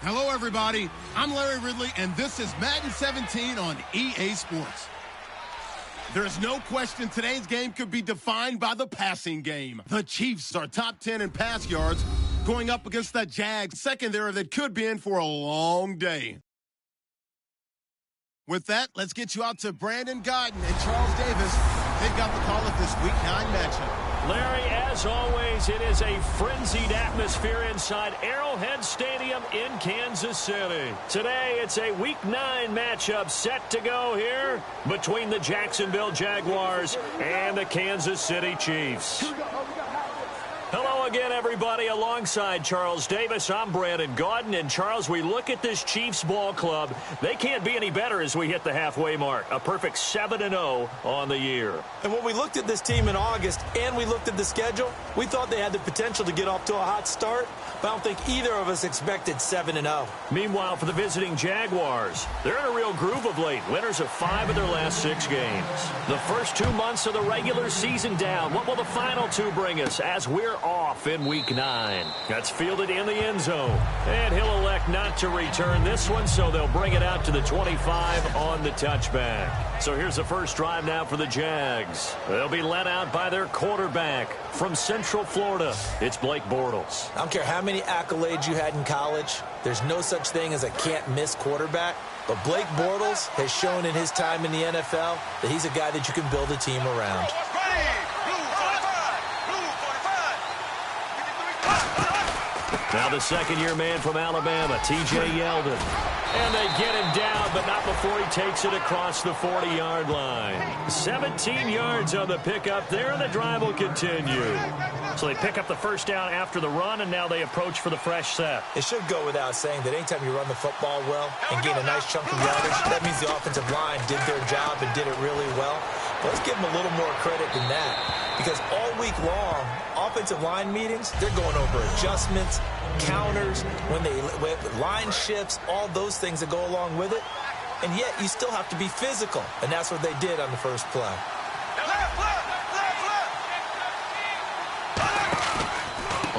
Hello, everybody. I'm Larry Ridley, and this is Madden 17 on EA Sports. There's no question today's game could be defined by the passing game. The Chiefs are top 10 in pass yards, going up against the Jags secondary that could be in for a long day. With that, let's get you out to Brandon Godden and Charles Davis. They've got the call of this Week 9 matchup. Larry, as always, it is a frenzied atmosphere inside Arrowhead Stadium in Kansas City. Today, it's a Week 9 matchup set to go here between the Jacksonville Jaguars and the Kansas City Chiefs. Hello again, everybody. Alongside Charles Davis, I'm Brandon Godden. And, Charles, we look at this Chiefs ball club. They can't be any better as we hit the halfway mark. A perfect 7-0 on the year. And when we looked at this team in August and we looked at the schedule, we thought they had the potential to get off to a hot start. But I don't think either of us expected 7-0. Meanwhile, for the visiting Jaguars, they're in a real groove of late. Winners of 5 of their last 6 games. The first 2 months of the regular season down. What will the final 2 bring us as we're off in Week 9? That's fielded in the end zone. And he'll elect not to return this one, so they'll bring it out to the 25 on the touchback. So here's the first drive now for the Jags. They'll be led out by their quarterback from Central Florida. It's Blake Bortles. I don't care how many accolades you had in college. There's no such thing as a can't-miss quarterback. But Blake Bortles has shown in his time in the NFL that he's a guy that you can build a team around. Now the second-year man from Alabama, T.J. Yeldon. And they get him down, but not before he takes it across the 40-yard line. 17 yards on the pickup there, and the drive will continue. So they pick up the first down after the run, and now they approach for the fresh set. It should go without saying that anytime you run the football well and gain a nice chunk of yardage, that means the offensive line did their job and did it really well. But let's give them a little more credit than that, because all week long, offensive line meetings, they're going over adjustments, counters, when line shifts, all those things that go along with it. And yet you still have to be physical, and that's what they did on the first play.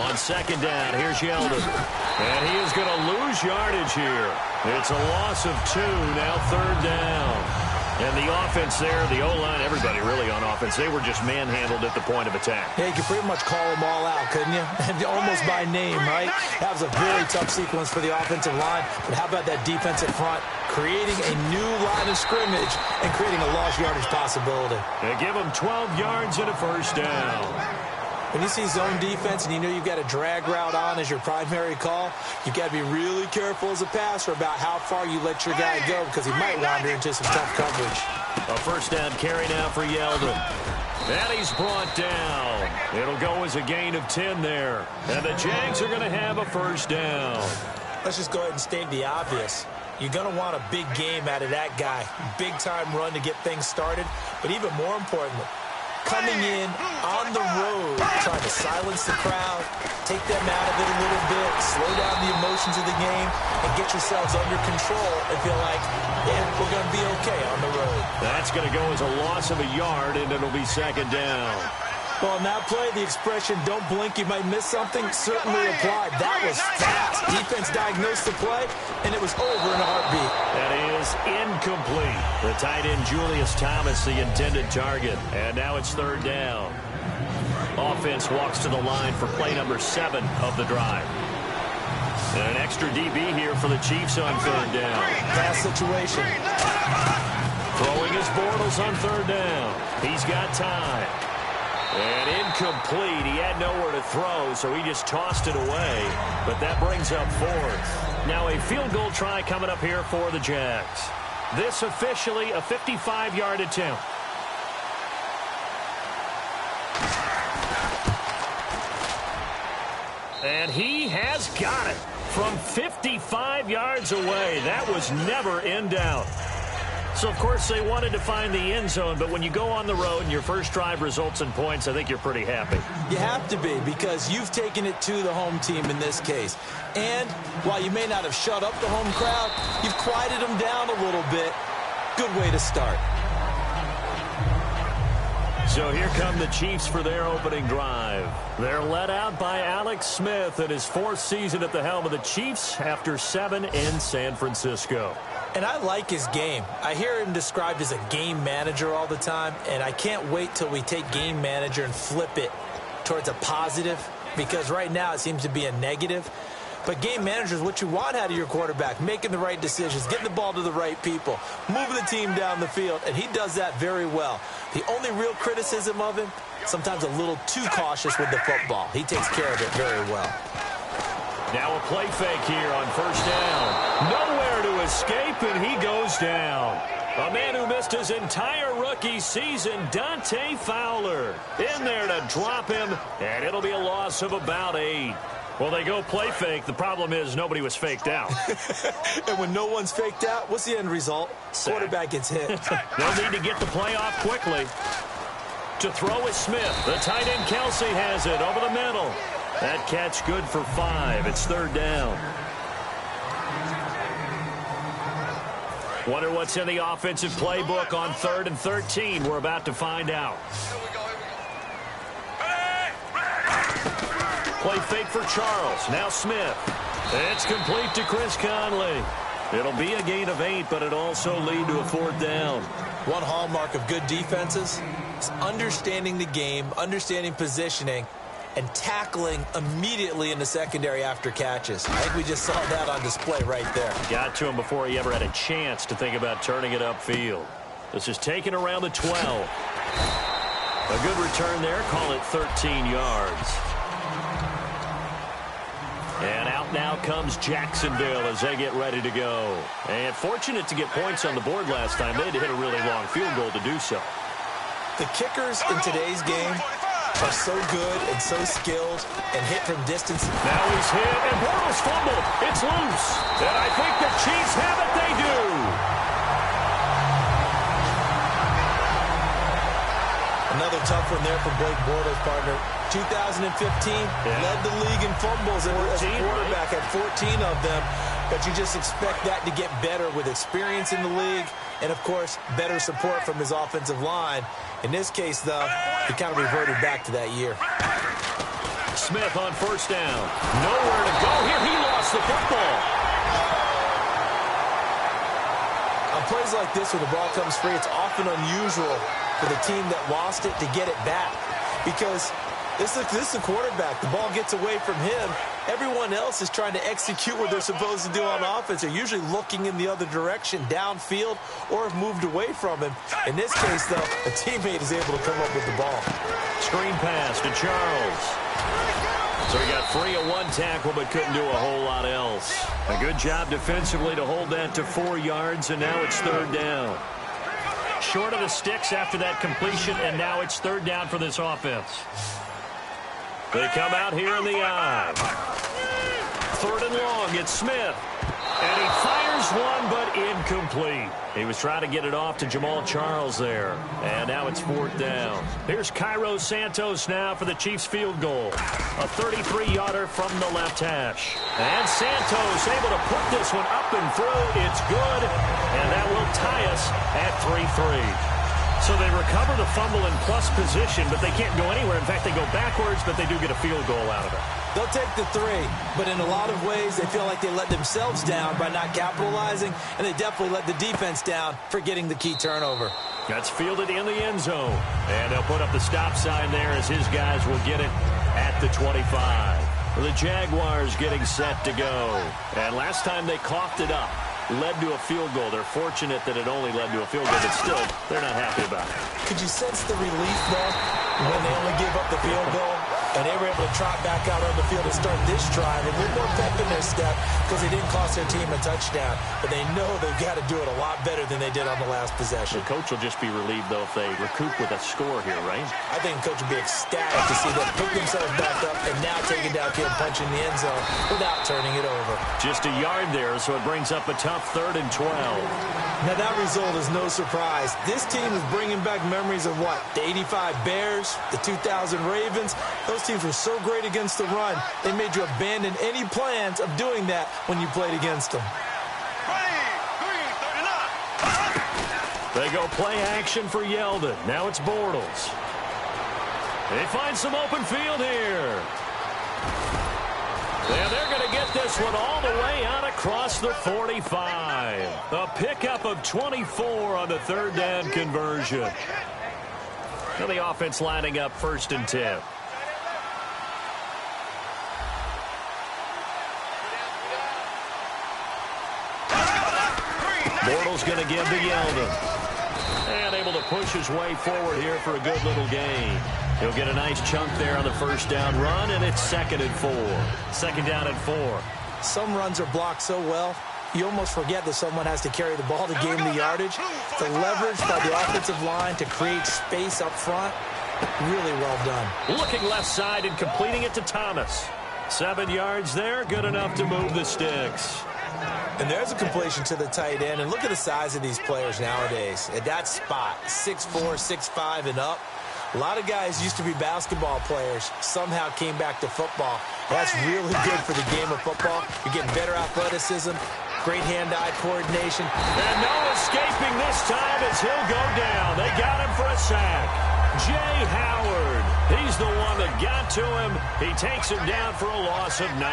On second down, here's Yeldon. And he is going to lose yardage here. It's a loss of 2, now third down. And the offense there, the O-line, everybody really on offense, they were just manhandled at the point of attack. Yeah, you could pretty much call them all out, couldn't you? Almost by name, right? That was a very tough sequence for the offensive line. But how about that defensive front creating a new line of scrimmage and creating a lost yardage possibility? They give them 12 yards and a first down. When you see zone defense and you know you've got a drag route on as your primary call, you've got to be really careful as a passer about how far you let your guy go, because he might wander into some tough coverage. A first down carry now for Yeldon. And he's brought down. It'll go as a gain of 10 there. And the Jags are going to have a first down. Let's just go ahead and state the obvious. You're going to want a big game out of that guy. Big-time run to get things started. But even more importantly, coming in on the road, trying to silence the crowd, take them out of it a little bit, slow down the emotions of the game, and get yourselves under control and feel like, yeah, we're going to be okay on the road. That's going to go as a loss of a yard, and it'll be second down. Well, on that play, the expression, don't blink, you might miss something, certainly applied. That was fast. Defense diagnosed the play, and it was over in a heartbeat. That is incomplete. The tight end, Julius Thomas, the intended target. And now it's third down. Offense walks to the line for play number 7 of the drive. And an extra DB here for the Chiefs on third down. Pass situation. Throwing his Bortles on third down. He's got time. And incomplete. He had nowhere to throw, so he just tossed it away. But that brings up fourth. Now a field goal try coming up here for the Jags. This officially a 55-yard attempt. And he has got it from 55 yards away. That was never in doubt. So, of course, they wanted to find the end zone, but when you go on the road and your first drive results in points, I think you're pretty happy. You have to be, because you've taken it to the home team in this case. And while you may not have shut up the home crowd, you've quieted them down a little bit. Good way to start. So here come the Chiefs for their opening drive. They're led out by Alex Smith in his 4th season at the helm of the Chiefs after 7 in San Francisco. And I like his game. I hear him described as a game manager all the time, and I can't wait till we take game manager and flip it towards a positive, because right now it seems to be a negative. But game manager is what you want out of your quarterback, making the right decisions, getting the ball to the right people, moving the team down the field, and he does that very well. The only real criticism of him, sometimes a little too cautious with the football. He takes care of it very well. Now a play fake here on first down. Nowhere to escape, and he goes down. A man who missed his entire rookie season, Dante Fowler, in there to drop him, and it'll be a loss of about 8. Well, they go play fake. The problem is nobody was faked out. And when no one's faked out, what's the end result? Sack. Quarterback gets hit. They'll need to get the play off quickly. To throw is Smith. The tight end Kelsey has it over the middle. That catch good for 5. It's 3rd down. Wonder what's in the offensive playbook on 3rd and 13. We're about to find out. Play fake for Charles. Now Smith. It's complete to Chris Conley. It'll be a gain of 8, but it also lead to a 4th down. One hallmark of good defenses is understanding the game, understanding positioning, and tackling immediately in the secondary after catches. I think we just saw that on display right there. Got to him before he ever had a chance to think about turning it upfield. This is taken around the 12. A good return there. Call it 13 yards. And out now comes Jacksonville as they get ready to go. And fortunate to get points on the board last time. They had to hit a really long field goal to do so. The kickers in today's game are so good and so skilled and hit from distance. Now he's hit, and Bortles fumbled. It's loose. And I think the Chiefs have it. They do. Another tough one there for Blake Bortles, partner. 2015, led the league in fumbles as a quarterback, had 14 of them. But you just expect that to get better with experience in the league and, of course, better support from his offensive line. In this case, though, he kind of reverted back to that year. Smith on first down. Nowhere to go here. He lost the football. On plays like this where the ball comes free, it's often unusual for the team that lost it to get it back, because this is a quarterback. The ball gets away from him. Everyone else is trying to execute what they're supposed to do on offense. They're usually looking in the other direction, downfield, or have moved away from him. In this case, though, a teammate is able to come up with the ball. Screen pass to Charles. So he got free of 1 tackle but couldn't do a whole lot else. A good job defensively to hold that to 4 yards, and now it's 3rd down. Short of the sticks after that completion, and now it's 3rd down for this offense. They come out here in the eye. 3rd and long, it's Smith. And he fires one, but incomplete. He was trying to get it off to Jamal Charles there. And now it's 4th down. Here's Cairo Santos now for the Chiefs field goal. A 33-yarder from the left hash. And Santos able to put this one up and through. It's good. And that will tie us at 3-3. So they recover the fumble in plus position, but they can't go anywhere. In fact, they go backwards, but they do get a field goal out of it. They'll take the 3, but in a lot of ways, they feel like they let themselves down by not capitalizing, and they definitely let the defense down for getting the key turnover. That's fielded in the end zone. And they'll put up the stop sign there as his guys will get it at the 25. The Jaguars getting set to go. And last time they coughed it up, led to a field goal. They're fortunate that it only led to a field goal, but still, they're not happy about it. Could you sense the relief, though, when they only gave up the field goal? And they were able to trot back out on the field and start this drive. A little more pep in their step because they didn't cost their team a touchdown. But they know they've got to do it a lot better than they did on the last possession. The coach will just be relieved, though, if they recoup with a score here, right? I think the coach will be ecstatic to see them pick themselves back up and now taking downfield, punching the end zone without turning it over. Just a yard there, so it brings up a tough 3rd and 12. Now, that result is no surprise. This team is bringing back memories of what? The 85 Bears, the 2000 Ravens. Those teams were so great against the run, they made you abandon any plans of doing that when you played against them. They go play action for Yeldon. Now it's Bortles. They find some open field here. And they're going to get this one all the way out across the 45. A pickup of 24 on the third down conversion. And the offense lining up 1st and 10. Bortles going to give to Yeldon. And able to push his way forward here for a good little gain. He'll get a nice chunk there on the first down run, and it's 2nd and 4. 2nd down and 4. Some runs are blocked so well, you almost forget that someone has to carry the ball to gain the yardage. The leverage by the offensive line to create space up front, really well done. Looking left side and completing it to Thomas. 7 yards there, good enough to move the sticks. And there's a completion to the tight end. And look at the size of these players nowadays. At that spot, 6'4", 6'5", and up. A lot of guys used to be basketball players, somehow came back to football. That's really good for the game of football. You're getting better athleticism, great hand-eye coordination. And no escaping this time as he'll go down. They got him for a sack. Jay Howard, he's the one that got to him. He takes him down for a loss of 9.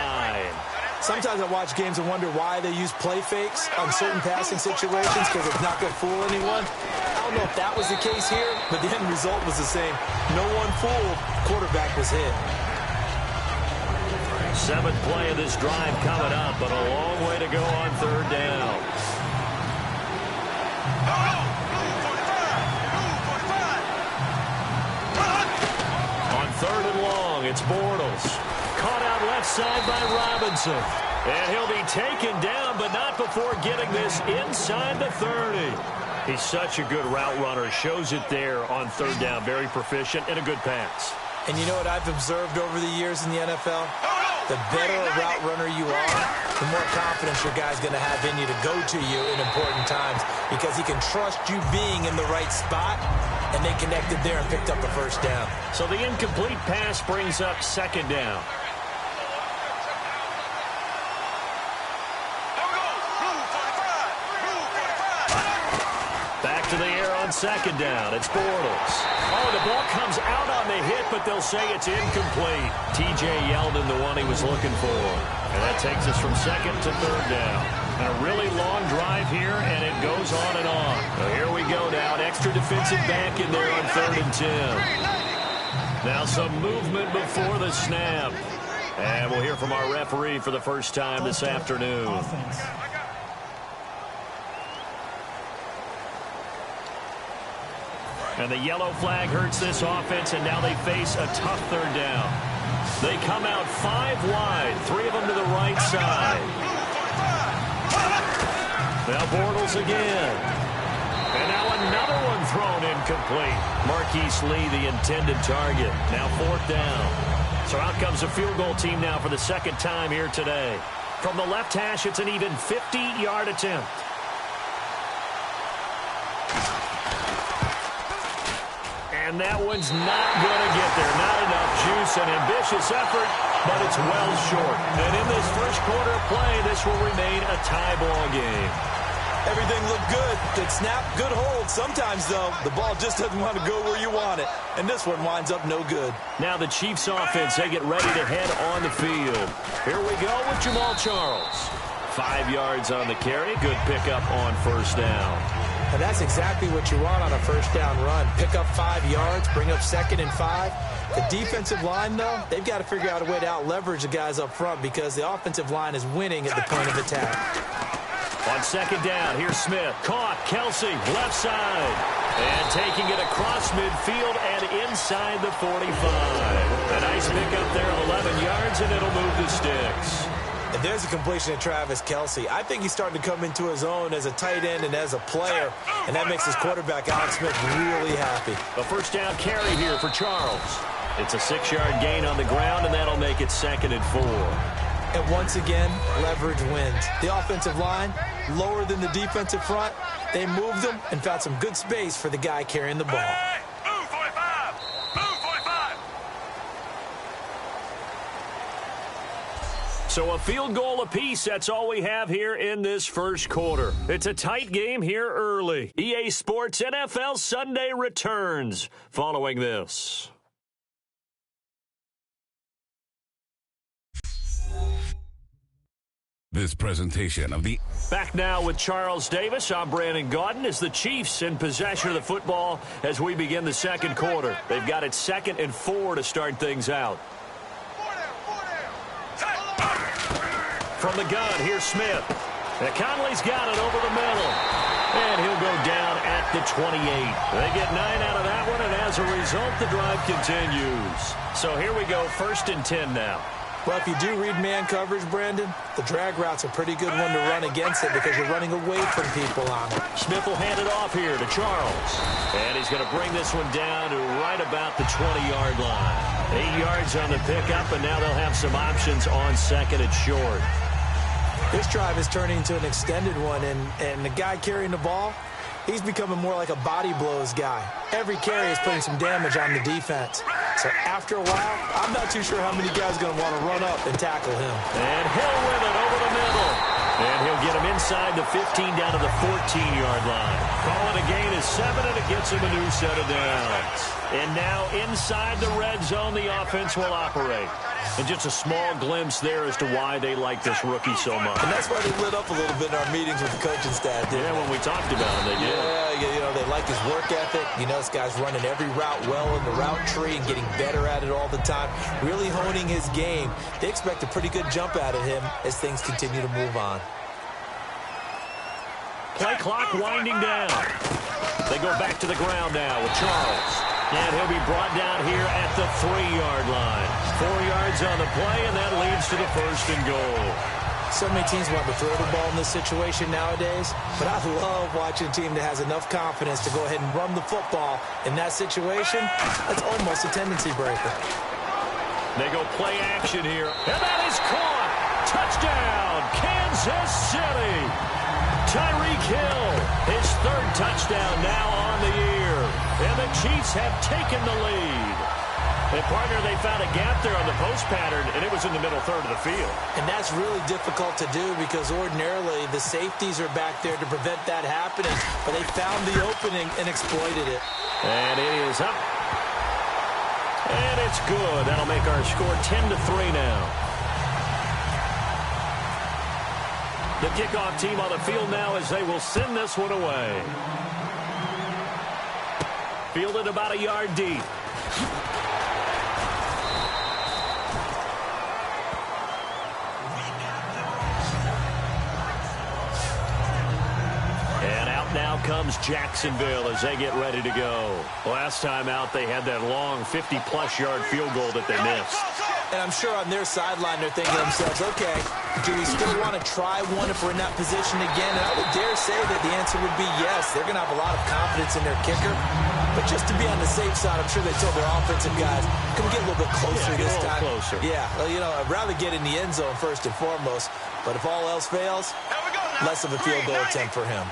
Sometimes I watch games and wonder why they use play fakes on certain passing situations because it's not going to fool anyone. I don't know if that was the case here, but the end result was the same. No one fooled. Quarterback was hit. 7th play of this drive coming up, but a long way to go on 3rd down. On 3rd and long, it's Bortles. Caught out left side by Robinson. And he'll be taken down, but not before getting this inside the 30. He's such a good route runner. Shows it there on 3rd down. Very proficient and a good pass. And you know what I've observed over the years in the NFL? The better a route runner you are, the more confidence your guy's going to have in you to go to you in important times because he can trust you being in the right spot, and they connected there and picked up the 1st down. So the incomplete pass brings up 2nd down. Back to the air on 2nd down. It's Bortles. Oh, the ball comes out on the hit, but they'll say it's incomplete. T.J. Yeldon, the one he was looking for. And that takes us from 2nd to 3rd down. And a really long drive here, and it goes on and on. So here we go now. An extra defensive back in there on 3rd and 10. Now some movement before the snap. And we'll hear from our referee for the first time this afternoon. And the yellow flag hurts this offense, and now they face a tough 3rd down. They come out 5 wide, 3 of them to the right side. Now Bortles again. And now another one thrown incomplete. Marquise Lee, the intended target. Now 4th down. So out comes a field goal team now for the 2nd time here today. From the left hash, it's an even 50-yard attempt. And that one's not going to get there. Not enough juice. An ambitious effort, but it's well short. And in this first quarter of play, this will remain a tie ball game. Everything looked good. Good snap, good hold. Sometimes, though, the ball just doesn't want to go where you want it. And this one winds up no good. Now the Chiefs offense, they get ready to head on the field. Here we go with Jamal Charles. 5 yards on the carry. Good pickup on 1st down. And that's exactly what you want on a 1st down run. Pick up 5 yards, bring up 2nd and 5. The defensive line, though, they've got to figure out a way to out-leverage the guys up front because the offensive line is winning at the point of attack. On 2nd down, here's Smith. Caught, Kelsey, left side. And taking it across midfield and inside the 45. A nice pickup there of 11 yards, and it'll move the sticks. And there's a completion to Travis Kelsey. I think he's starting to come into his own as a tight end and as a player, and that makes his quarterback, Alex Smith, really happy. A 1st down carry here for Charles. It's a 6-yard gain on the ground, and that'll make it 2nd and 4. And once again, leverage wins. The offensive line, lower than the defensive front, they moved them and found some good space for the guy carrying the ball. So a field goal apiece, that's all we have here in this first quarter. It's a tight game here early. EA Sports NFL Sunday returns following this. This presentation of the... Back now with Charles Davis. I'm Brandon Gaudin as the Chiefs in possession of the football as we begin the second quarter. They've got it 2nd and 4 to start things out. From the gun, here's Smith. And Conley's got it over the middle. And he'll go down at the 28. They get 9 out of that one, and as a result, the drive continues. So here we go, 1st and 10 now. Well, if you do read man coverage, Brandon, the drag route's a pretty good one to run against it because you're running away from people on it. Smith will hand it off here to Charles. And he's going to bring this one down to right about the 20-yard line. 8 yards on the pickup, and now they'll have some options on 2nd and short. This drive is turning into an extended one, and the guy carrying the ball, he's becoming more like a body blows guy. Every carry is putting some damage on the defense. So after a while, I'm not too sure how many guys are going to want to run up and tackle him. And Hill with it over the middle. And he'll get him inside the 15 down to the 14-yard line. Calling a gain is 7, and it gets him a new set of downs. And now inside the red zone, the offense will operate. And just a small glimpse there as to why they like this rookie so much. And that's why they lit up a little bit in our meetings with the coaching staff, didn't they? When we talked about him, they did. Yeah, you know, they like his work ethic. You know, this guy's running every route well in the route tree and getting better at it all the time, really honing his game. They expect a pretty good jump out of him as things continue to move on. Play clock winding down. They go back to the ground now with Charles. And he'll be brought down here at the 3-yard line. 4 yards on the play, and that leads to the 1st and goal. So many teams want to throw the ball in this situation nowadays, but I love watching a team that has enough confidence to go ahead and run the football in that situation. That's almost a tendency breaker. They go play action here, and that is caught. Touchdown, Kansas City. Tyreek Hill, his 3rd touchdown now on the year. And the Chiefs have taken the lead. And, partner, they found a gap there on the post pattern, and it was in the middle third of the field. And that's really difficult to do because ordinarily the safeties are back there to prevent that happening. But they found the opening and exploited it. And it is up. And it's good. That'll make our score 10-3 now. The kickoff team on the field now as they will send this one away. Fielded about a yard deep. And out now comes Jacksonville as they get ready to go. Last time out, they had that long 50-plus yard field goal that they missed. And I'm sure on their sideline they're thinking to themselves, okay, do we still want to try one if we're in that position again? And I would dare say that the answer would be yes. They're going to have a lot of confidence in their kicker. But just to be on the safe side, I'm sure they told their offensive guys, can we get a little bit closer this time? Closer. Yeah, well, you know, I'd rather get in the end zone first and foremost. But if all else fails, less of a field goal attempt for him.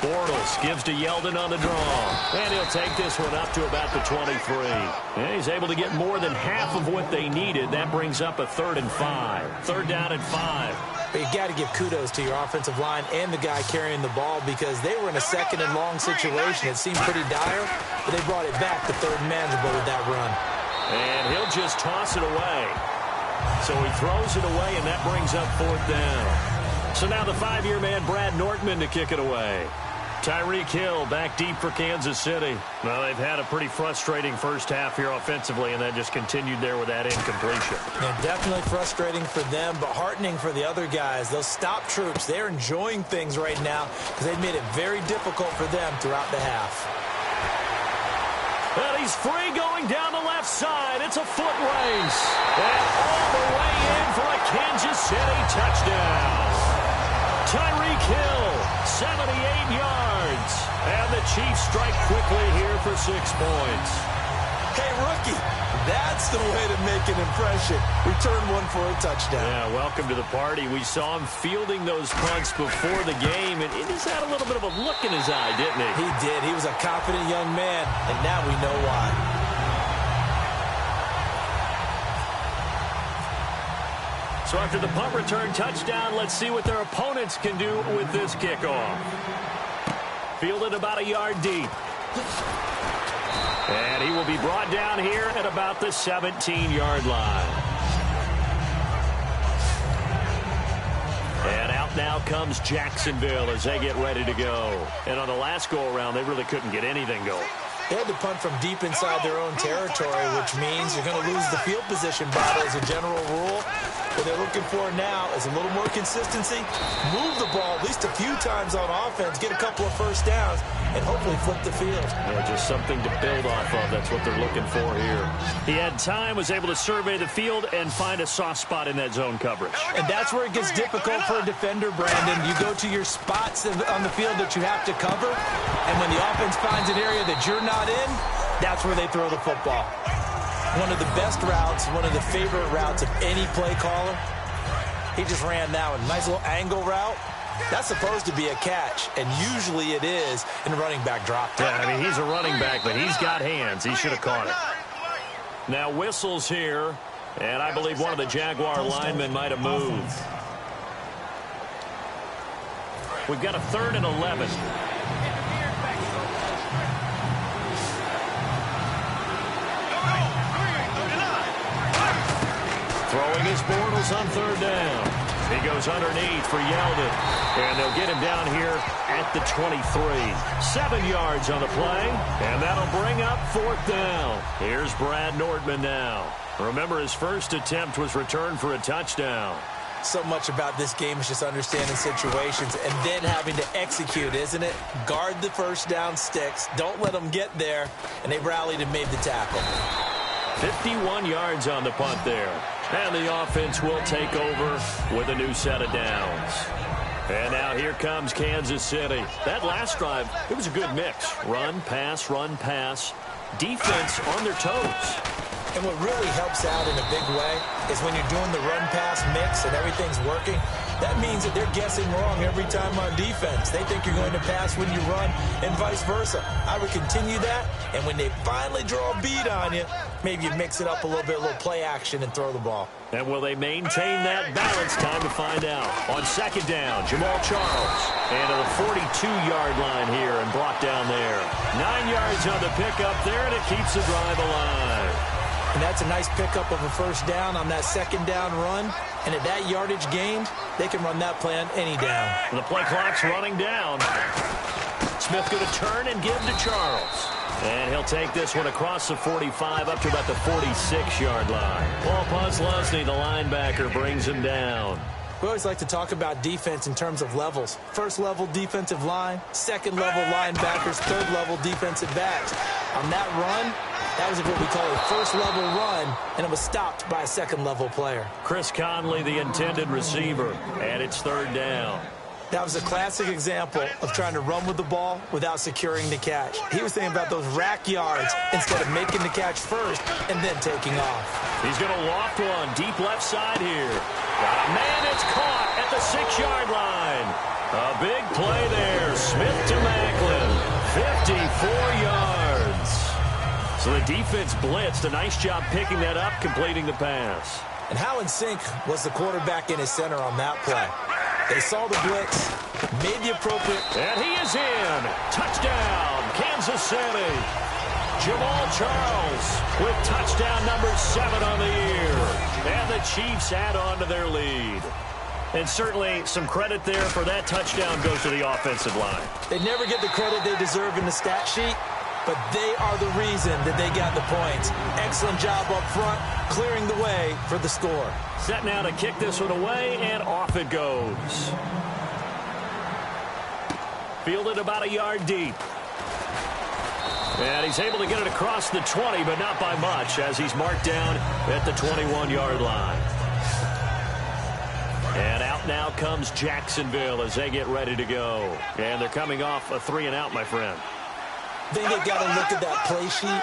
Bortles gives to Yeldon on the draw. And he'll take this one up to about the 23. And he's able to get more than half of what they needed. That brings up a 3rd and 5. 3rd down and 5. But you got to give kudos to your offensive line and the guy carrying the ball because they were in a 2nd and long situation. It seemed pretty dire, but they brought it back to 3rd and manageable with that run. And he'll just toss it away. So he throws it away, and that brings up 4th down. So now the 5-year man, Brad Nortman, to kick it away. Tyreek Hill back deep for Kansas City. Well, they've had a pretty frustrating first half here offensively, and that just continued there with that incompletion. Yeah, definitely frustrating for them, but heartening for the other guys. Those stop troops, they're enjoying things right now because they've made it very difficult for them throughout the half. And he's free going down the left side. It's a foot race. And all the way in for a Kansas City touchdown. Tyreek Hill, 78 yards. And the Chiefs strike quickly here for 6 points. Hey, rookie, that's the way to make an impression. Return one for a touchdown. Yeah, welcome to the party. We saw him fielding those punts before the game, and he just had a little bit of a look in his eye, didn't he? He did. He was a confident young man, and now we know why. So after the punt return touchdown, let's see what their opponents can do with this kickoff. Fielded about a yard deep. And he will be brought down here at about the 17-yard line. now comes Jacksonville as they get ready to go. And on the last go-around, they really couldn't get anything going. They had to punt from deep inside their own territory, which means you're going to lose the field position battle as a general rule. What they're looking for now is a little more consistency, move the ball at least a few times on offense, get a couple of first downs, and hopefully flip the field. Yeah, just something to build off of. That's what they're looking for here. He had time, was able to survey the field, and find a soft spot in that zone coverage. And that's where it gets difficult for a defender, Brandon. You go to your spots on the field that you have to cover, and when the offense finds an area that you're not in, that's where they throw the football. One of the best routes, one of the favorite routes of any play caller. He just ran that one. Nice little angle route. That's supposed to be a catch, and usually it is in a running back drop. Yeah, I mean, he's a running back, but he's got hands. He should have caught it. Now whistles here, and I believe one of the Jaguar linemen might have moved. We've got a 3rd and 11. Throwing his Bortles on 3rd down. He goes underneath for Yeldon. And they'll get him down here at the 23. 7 yards on the play. And that'll bring up 4th down. Here's Brad Nordman now. Remember, his first attempt was returned for a touchdown. So much about this game is just understanding situations and then having to execute, isn't it? Guard the first down sticks. Don't let them get there. And they rallied and made the tackle. 51 yards on the punt there. And the offense will take over with a new set of downs. And now here comes Kansas City. That last drive, it was a good mix. Run, pass, defense on their toes. And what really helps out in a big way is when you're doing the run-pass mix and everything's working, that means that they're guessing wrong every time on defense. They think you're going to pass when you run and vice versa. I would continue that, and when they finally draw a beat on you, maybe you mix it up a little bit, a little play action, and throw the ball. And will they maintain that balance? Time to find out. On 2nd down, Jamal Charles. And to the 42-yard line here and brought down there. 9 yards on the pickup there, and it keeps the drive alive. And that's a nice pickup of a first down on that 2nd down run. And at that yardage gained, they can run that play on any down. The play clock's running down. Smith going to turn and give to Charles. And he'll take this one across the 45 up to about the 46-yard line. Paul Posluszny, the linebacker, brings him down. We always like to talk about defense in terms of levels. 1st level defensive line, 2nd level linebackers, 3rd level defensive backs. On that run, that was what we call a 1st level run, and it was stopped by a 2nd level player. Chris Conley, the intended receiver, and it's 3rd down. That was a classic example of trying to run with the ball without securing the catch. He was thinking about those rack yards instead of making the catch first and then taking off. He's going to loft one deep left side here. Got a man, it's caught at the 6-yard line. A big play there. Smith to Macklin. 54 yards. So the defense blitzed. A nice job picking that up, completing the pass. And how in sync was the quarterback in his center on that play? They saw the blitz, made the appropriate. And he is in. Touchdown, Kansas City. Jamal Charles with touchdown number 7 on the year. And the Chiefs add on to their lead. And certainly some credit there for that touchdown goes to the offensive line. They never get the credit they deserve in the stat sheet, but they are the reason that they got the points. Excellent job up front, clearing the way for the score. Set now to kick this one away, and off it goes. Fielded about a yard deep. And he's able to get it across the 20, but not by much, as he's marked down at the 21-yard line. And out now comes Jacksonville as they get ready to go. And they're coming off a 3-and-out, my friend. Then they've got to look at that play sheet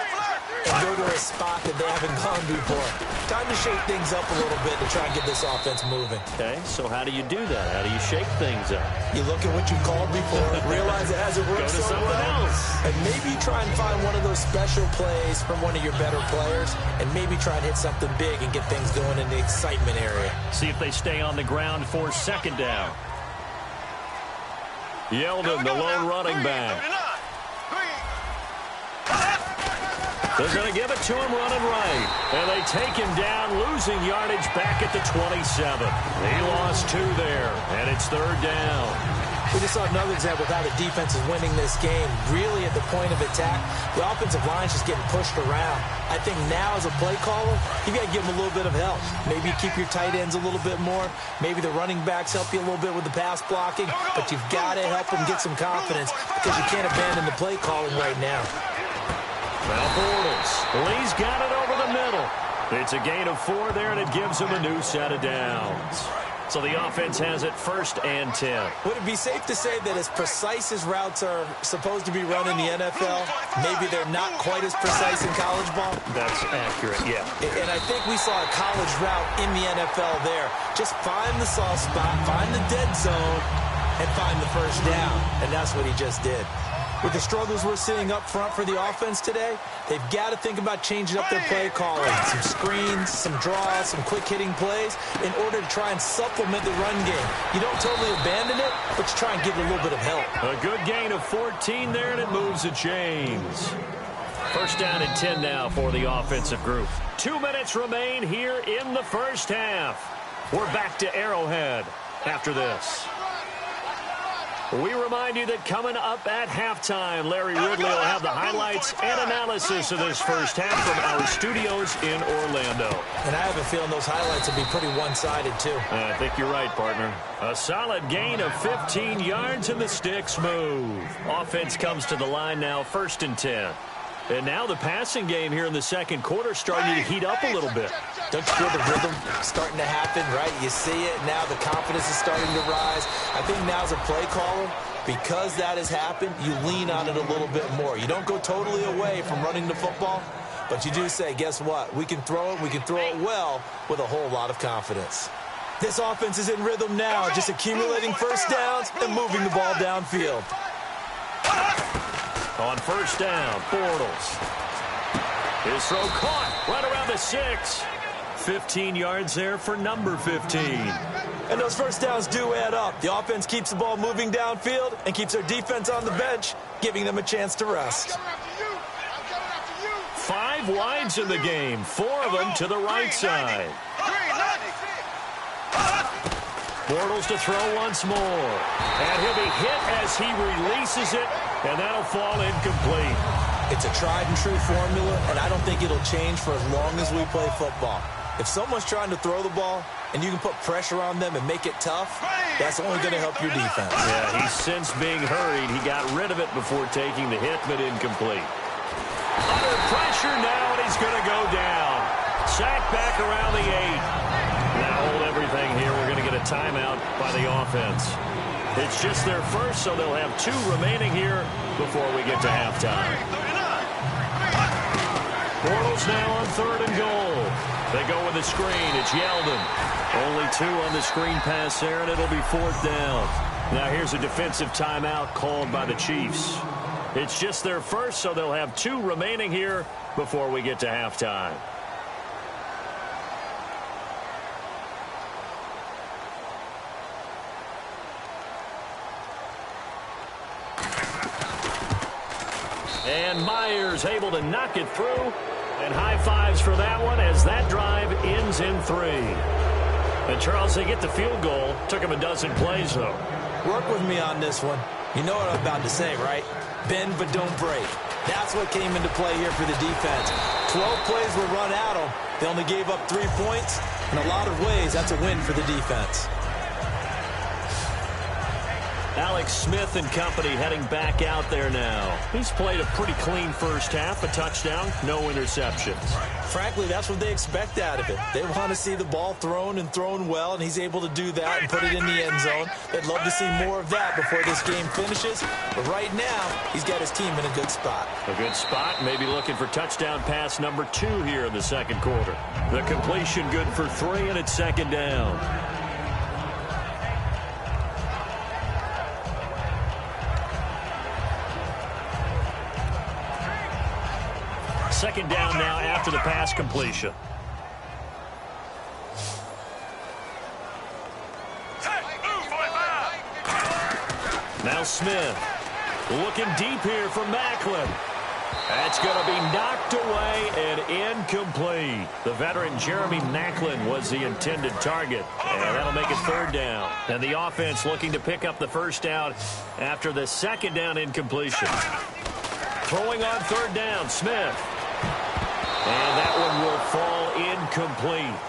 and go to a spot that they haven't gone before. Time to shake things up a little bit to try and get this offense moving. Okay, so how do you do that? How do you shake things up? You look at what you called before, realize it hasn't worked so well, and maybe try and find one of those special plays from one of your better players, and maybe try and hit something big and get things going in the excitement area. See if they stay on the ground for 2nd down. Yeldon, the lone running back. They're going to give it to him running right. And they take him down, losing yardage back at the 27. He lost 2 there, and it's 3rd down. We just saw another example of how the defense is winning this game. Really at the point of attack, the offensive line's just getting pushed around. I think now as a play caller, you got to give them a little bit of help. Maybe keep your tight ends a little bit more. Maybe the running backs help you a little bit with the pass blocking. But you've got to help them get some confidence because you can't abandon the play calling right now. Now Bortles. Lee's got it over the middle. It's a gain of 4 there, and it gives him a new set of downs. So the offense has it 1st and 10. Would it be safe to say that as precise as routes are supposed to be run in the NFL, maybe they're not quite as precise in college ball? That's accurate, yeah. And I think we saw a college route in the NFL there. Just find the soft spot, find the dead zone, and find the 1st down. And that's what he just did. With the struggles we're seeing up front for the offense today, they've got to think about changing up their play calling. Some screens, some draws, some quick-hitting plays in order to try and supplement the run game. You don't totally abandon it, but you try and give it a little bit of help. A good gain of 14 there, and it moves the chains. 1st down and 10 now for the offensive group. 2 minutes remain here in the 1st half. We're back to Arrowhead after this. We remind you that coming up at halftime, Larry Ridley will have the highlights and analysis of this 1st half from our studios in Orlando. And I have a feeling those highlights will be pretty one-sided, too. I think you're right, partner. A solid gain of 15 yards, and the sticks move. Offense comes to the line now, 1st and 10. And now the passing game here in the 2nd quarter starting to heat up a little bit. Don't you feel the rhythm starting to happen, right? You see it. Now the confidence is starting to rise. I think now as a play caller, because that has happened, you lean on it a little bit more. You don't go totally away from running the football, but you do say, guess what? We can throw it. We can throw it well with a whole lot of confidence. This offense is in rhythm now, just accumulating 1st downs and moving the ball downfield. On 1st down, Bortles. His throw caught right around the 6. 15 yards there for number 15. And those 1st downs do add up. The offense keeps the ball moving downfield and keeps their defense on the bench, giving them a chance to rest. 5 wides in the game, 4 of them to the right side. Bortles to throw once more. And he'll be hit as he releases it, and that'll fall incomplete. It's a tried-and-true formula, and I don't think it'll change for as long as we play football. If someone's trying to throw the ball and you can put pressure on them and make it tough, that's only going to help your defense. Yeah, he's since being hurried. He got rid of it before taking the hit, but incomplete. Under pressure now, and he's going to go down. Sacked back around the 8. Now hold everything here. We're going to get a timeout by the offense. It's just their 1st, so they'll have 2 remaining here before we get to halftime. Bortles now on 3rd and goal. They go with the screen. It's Yeldon. Only 2 on the screen pass there, and it'll be 4th down. Now here's a defensive timeout called by the Chiefs. It's just their 1st, so they'll have 2 remaining here before we get to halftime. And Myers able to knock it through. And high fives for that one as that drive ends in 3. And Charles, they get the field goal. Took him a dozen plays, though. Work with me on this one. You know what I'm about to say, right? Bend but don't break. That's what came into play here for the defense. 12 plays were run at them. They only gave up 3 points. In a lot of ways, that's a win for the defense. Alex Smith and company heading back out there now. He's played a pretty clean 1st half, a touchdown, no interceptions. Frankly, that's what they expect out of it. They want to see the ball thrown and thrown well, and he's able to do that and put it in the end zone. They'd love to see more of that before this game finishes. But right now, he's got his team in a good spot. A good spot, maybe looking for touchdown pass number 2 here in the 2nd quarter. The completion good for 3, and it's 2nd down. Second down now after the pass completion. Now Smith looking deep here for Macklin. That's going to be knocked away and incomplete. The veteran Jeremy Maclin was the intended target, and that'll make it third down. And the offense looking to pick up the first down after the second down incompletion. Throwing on third down, Smith. And that one will fall incomplete.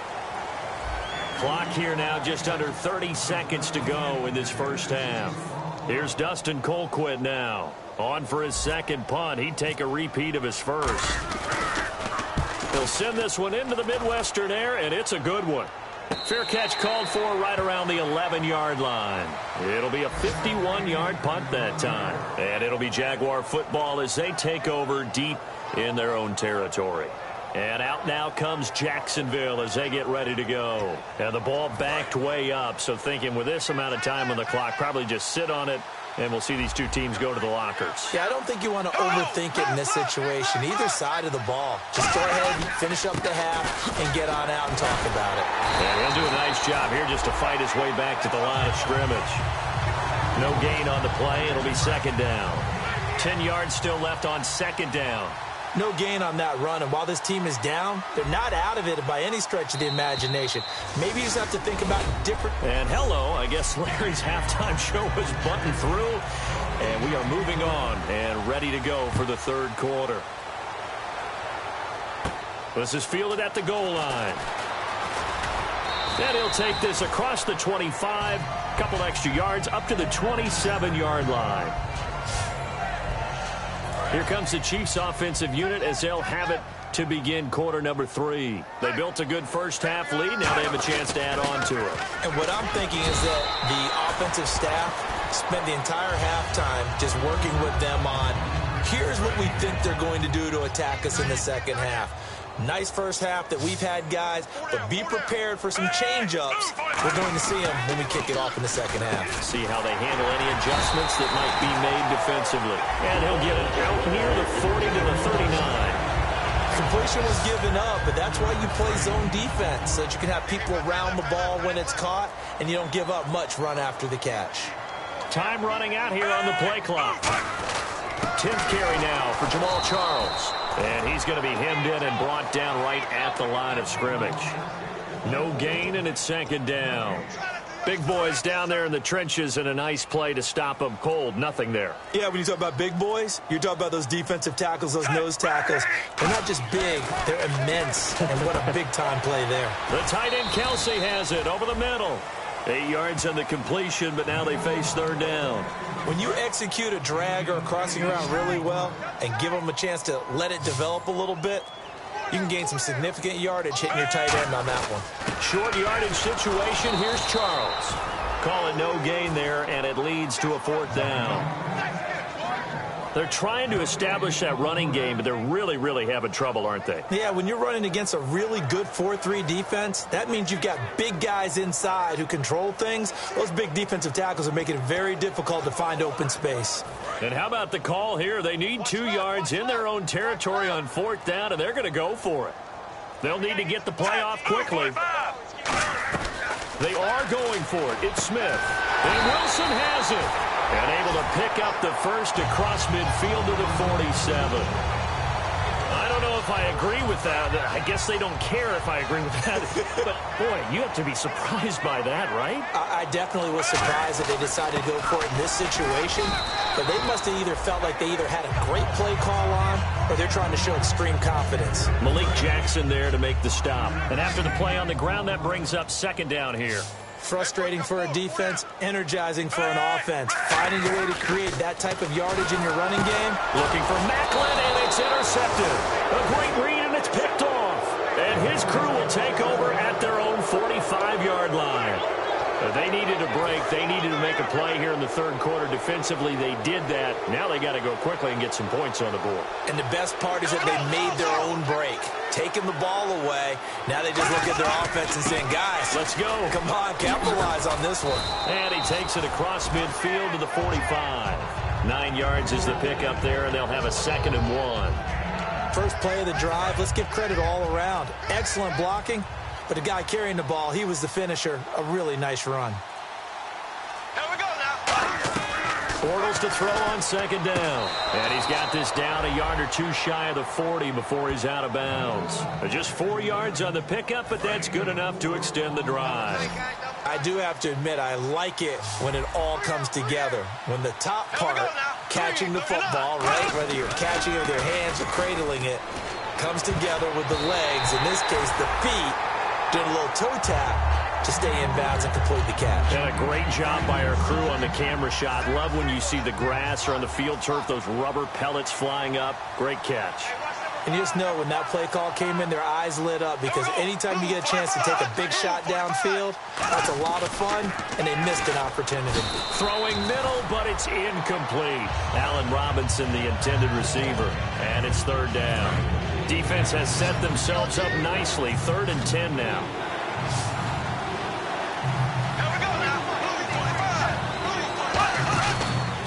Clock here now, just under 30 seconds to go in this first half. Here's Dustin Colquitt now. On for his second punt. He'd take a repeat of his first. He'll send this one into the Midwestern air, and it's a good one. Fair catch called for right around the 11-yard line. It'll be a 51-yard punt that time. And it'll be Jaguar football as they take over deep in their own territory. And out now comes Jacksonville as they get ready to go. And the ball backed way up, so thinking with this amount of time on the clock, probably just sit on it, and we'll see these two teams go to the lockers. Yeah, I don't think you want to overthink it in this situation. Either side of the ball. Just go ahead, finish up the half, and get on out and talk about it. And he'll do a nice job here just to fight his way back to the line of scrimmage. No gain on the play. It'll be second down. 10 yards still left on second down. No gain on that run, and while this team is down, they're not out of it by any stretch of the imagination. Maybe you just have to think about different... And hello, I guess Larry's halftime show was buttoned through, and we are moving on and ready to go for the third quarter. This is fielded at the goal line. And he'll take this across the 25, couple extra yards, up to the 27-yard line. Here comes the Chiefs offensive unit as they'll have it to begin quarter number 3. They built a good first half lead. Now they have a chance to add on to it. And what I'm thinking is that the offensive staff spent the entire halftime just working with them on, here's what we think they're going to do to attack us in the second half. Nice first half that we've had, guys, but be prepared for some change-ups. We're going to see them when we kick it off in the second half. See how they handle any adjustments that might be made defensively. And he'll get it out near the 40 to the 39. Completion was given up, but that's why you play zone defense, so that you can have people around the ball when it's caught, and you don't give up much run after the catch. Time running out here on the play clock. 10th carry now for Jamal Charles. And he's going to be hemmed in and brought down right at the line of scrimmage. No gain, and it's second down. Big boys down there in the trenches, and a nice play to stop them cold. Nothing there. Yeah, when you talk about big boys, you're talking about those defensive tackles, those nose tackles. They're not just big, they're immense. And what a big-time play there. The tight end Kelsey has it over the middle. 8 yards on the completion, but now they face third down. When you execute a drag or a crossing around really well and give them a chance to let it develop a little bit, you can gain some significant yardage hitting your tight end on that one. Short yardage situation. Here's Charles. Call it no gain there, and it leads to a fourth down. They're trying to establish that running game, but they're really, really having trouble, aren't they? Yeah, when you're running against a really good 4-3 defense, that means you've got big guys inside who control things. Those big defensive tackles are making it very difficult to find open space. And how about the call here? They need 2 yards in their own territory on fourth down, and they're going to go for it. They'll need to get the play off quickly. They are going for it. It's Smith. And Wilson has it. And able to pick up the first across midfield to the 47. I don't know if I agree with that. I guess they don't care if I agree with that. But, boy, you have to be surprised by that, right? I definitely was surprised that they decided to go for it in this situation. But they must have either felt like they either had a great play call on or they're trying to show extreme confidence. Malik Jackson there to make the stop. And after the play on the ground, that brings up second down here. Frustrating for a defense, energizing for an offense. Finding a way to create that type of yardage in your running game. Looking for Maclin, and it's intercepted. A great read, and it's picked off. And his crew will take over at their own 45-yard line. They needed a break. They needed to make a play here in the third quarter. Defensively, they did that. Now they got to go quickly and get some points on the board. And the best part is that they made their own break. Taking the ball away. Now they just look at their offense and saying, guys, let's go. Come on, capitalize on this one. And he takes it across midfield to the 45. 9 yards is the pickup there, and they'll have a 2nd and 1. First play of the drive. Let's give credit all around. Excellent blocking. But the guy carrying the ball, he was the finisher. A really nice run. Here we go now. Bortles to throw on second down. And he's got this down a yard or two shy of the 40 before he's out of bounds. Just 4 yards on the pickup, but that's good enough to extend the drive. I do have to admit, I like it when it all comes together. When the top part, catching the football, right, whether you're catching it with your hands or cradling it, comes together with the legs, in this case the feet, doing a little toe tap to stay in bounds and complete the catch. And a great job by our crew on the camera shot. Love when you see the grass or on the field turf, those rubber pellets flying up. Great catch. And you just know when that play call came in, their eyes lit up, because anytime you get a chance to take a big shot downfield, that's a lot of fun, and they missed an opportunity. Throwing middle, but it's incomplete. Allen Robinson, the intended receiver, and it's third down. Defense has set themselves up nicely. 3rd and 10 now.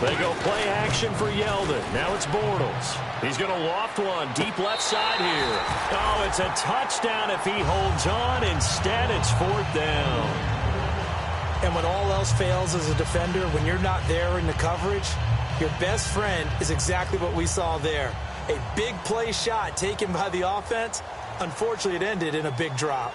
They go play action for Yeldon. Now it's Bortles. He's going to loft one deep left side here. Oh, it's a touchdown if he holds on. Instead, it's 4th down. And when all else fails as a defender, when you're not there in the coverage, your best friend is exactly what we saw there. A big play shot taken by the offense. Unfortunately, it ended in a big drop.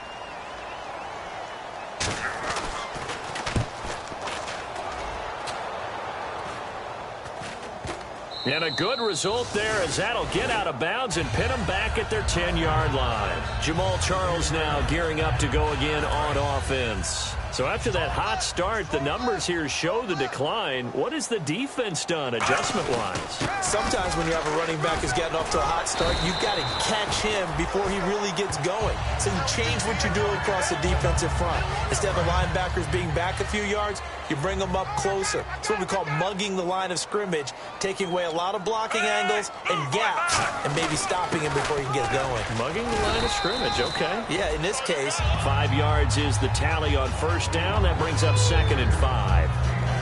And a good result there, as that'll get out of bounds and pin them back at their 10-yard line. Jamal Charles now gearing up to go again on offense. So after that hot start, the numbers here show the decline. What has the defense done adjustment-wise? Sometimes when you have a running back who's getting off to a hot start, you've got to catch him before he really gets going. So you change what you're doing across the defensive front. Instead of the linebackers being back a few yards, you bring them up closer. It's what we call mugging the line of scrimmage, taking away a lot of blocking angles and gaps, and maybe stopping him before he can get going. Mugging the line of scrimmage, okay. Yeah, in this case, 5 yards is the tally on first down. That brings up 2nd and 5.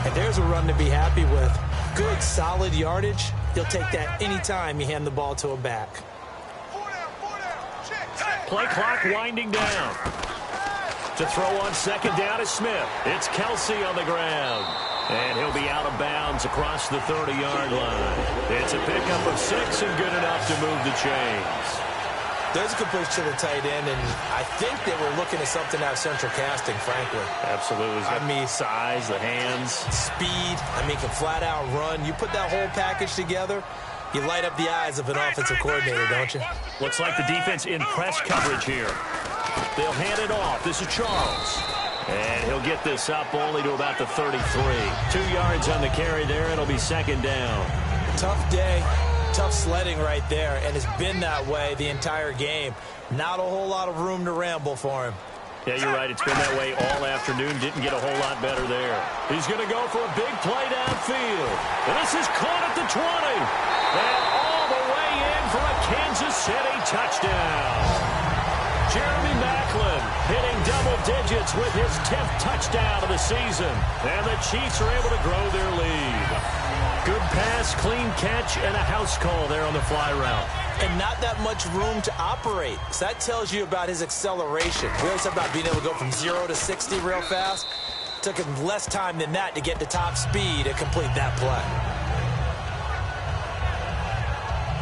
And there's a run to be happy with. Good, solid yardage. You'll take that anytime you hand the ball to a back. Play clock winding down. To throw on second down is Smith. It's Kelsey on the ground. And he'll be out of bounds across the 30-yard line. It's a pickup of 6 and good enough to move the chains. There's a completion to the tight end, and I think they were looking at something out of central casting, frankly. Absolutely. I mean, size, the hands. Speed. I mean, can flat out run. You put that whole package together, you light up the eyes of an offensive coordinator, don't you? Looks like the defense in press coverage here. They'll hand it off. This is Charles. And he'll get this up only to about the 33. 2 yards on the carry there. It'll be 2nd down. Tough day. Tough sledding right there, and it's been that way the entire game. Not a whole lot of room to ramble for him. Yeah, you're right. It's been that way all afternoon. Didn't get a whole lot better there. He's going to go for a big play downfield. And this is caught at the 20. And all the way in for a Kansas City touchdown. Jeremy Maclin hitting double digits with his 10th touchdown of the season. And the Chiefs are able to grow their lead. Good pass, clean catch, and a house call there on the fly route. And not that much room to operate. So that tells you about his acceleration. We always talk about being able to go from 0 to 60 real fast. Took him less time than that to get to top speed and complete that play.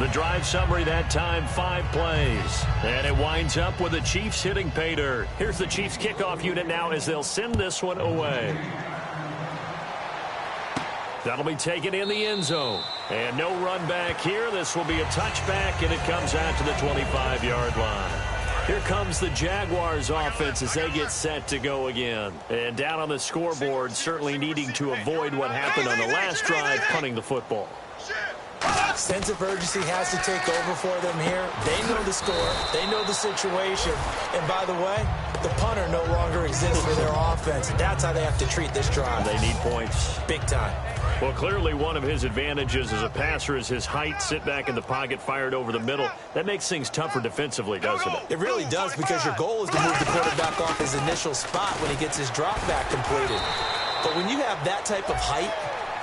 The drive summary that time, 5 plays. And it winds up with the Chiefs hitting pay dirt. Here's the Chiefs kickoff unit now as they'll send this one away. That'll be taken in the end zone. And no run back here. This will be a touchback, and it comes out to the 25-yard line. Here comes the Jaguars offense as they get set to go again. And down on the scoreboard, certainly needing to avoid what happened on the last drive, punting the football. Sense of urgency has to take over for them here. They know the score. They know the situation. And by the way, the punter no longer exists for their offense. That's how they have to treat this drive. They need points. Big time. Well, clearly one of his advantages as a passer is his height. Sit back in the pocket, fired over the middle. That makes things tougher defensively, doesn't it? It really does, because your goal is to move the quarterback off his initial spot when he gets his drop back completed. But when you have that type of height,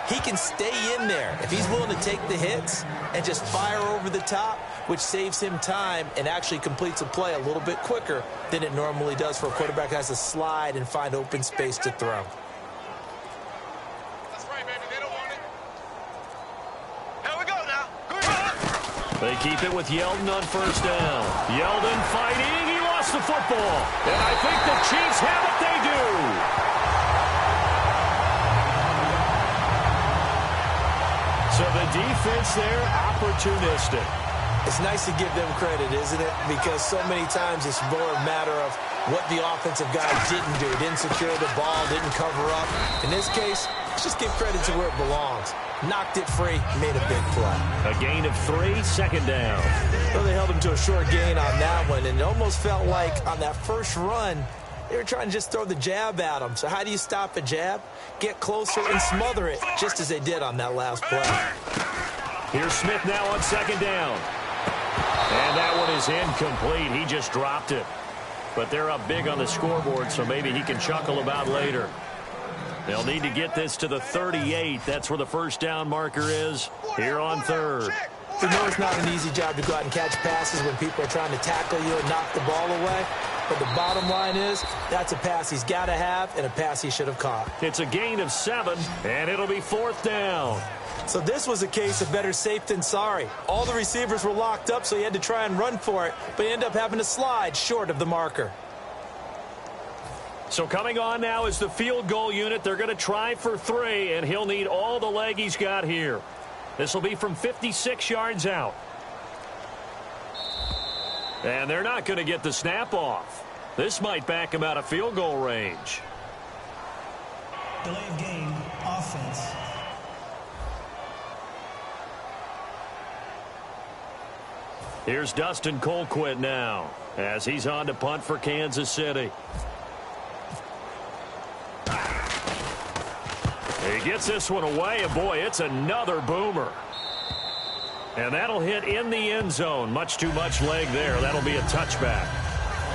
he can stay in there if he's willing to take the hits and just fire over the top, which saves him time and actually completes a play a little bit quicker than it normally does for a quarterback who has to slide and find open space to throw. They keep it with Yeldon on first down. Yeldon fighting. He lost the football. And I think the Chiefs have it. They do. So the defense there, opportunistic. It's nice to give them credit, isn't it? Because so many times it's more a matter of what the offensive guy didn't do. Didn't secure the ball, didn't cover up. In this case, let's just give credit to where it belongs. Knocked it free, made a big play. A gain of 3, second down. Well, they held him to a short gain on that one, and it almost felt like on that first run, they were trying to just throw the jab at him. So how do you stop a jab? Get closer and smother it, just as they did on that last play. Here's Smith now on second down. And that one is incomplete. He just dropped it. But they're up big on the scoreboard, so maybe he can chuckle about later. They'll need to get this to the 38. That's where the first down marker is here on third. You know it's not an easy job to go out and catch passes when people are trying to tackle you and knock the ball away. But the bottom line is that's a pass he's got to have and a pass he should have caught. It's a gain of 7, and it'll be fourth down. So this was a case of better safe than sorry. All the receivers were locked up, so he had to try and run for it, but he ended up having to slide short of the marker. So coming on now is the field goal unit. They're going to try for 3, and he'll need all the leg he's got here. This will be from 56 yards out. And they're not going to get the snap off. This might back him out of field goal range. Delay of game, offense. Here's Dustin Colquitt now as he's on to punt for Kansas City. He gets this one away, and boy, it's another boomer. And that'll hit in the end zone. Much too much leg there. That'll be a touchback.